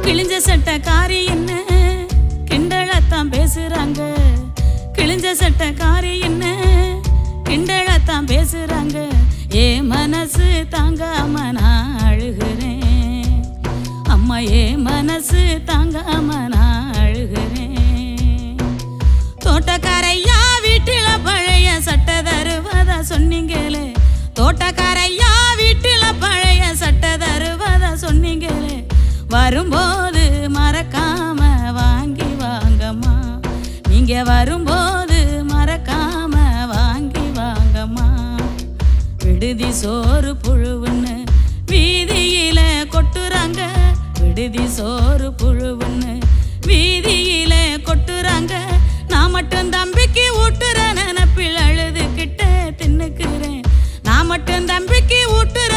கிழிஞ்ச சட்டக்காரி என்ன கிண்டலத்தான் பேசுறாங்க. கிழிஞ்ச சட்டக்காரி என்ன கிண்டலத்தான் பேசுறாங்க. ஏ மனசு தாங்காம நான் அழுகிறேன். அம்மா ஏ மனசு தாங்காம நான் அழுகிறேன். தோட்டக்காரையா வீட்டில பழைய சட்டை தருவதா சொன்னீங்களே. தோட்டக்காரையா வீட்டில பழைய சட்டை தருவதா சொன்னீங்களே. வரும்போது மறக்காம வாங்கி வாங்கம்மா. நீங்க வரும்போது மறக்காம வாங்கி வாங்கம்மா. விடுதி சோறு புழுவுன்னு வீதியில கொட்டுறாங்க. விடுதி சோறு புழுவுன்னு வீதியில கொட்டுறாங்க. நான் மட்டும் தம்பிக்கு ஊட்டுற நினப்பில் அழுதுகிட்ட தின்னுக்கிறேன். நான் மட்டும் தம்பிக்கு ஊட்டுற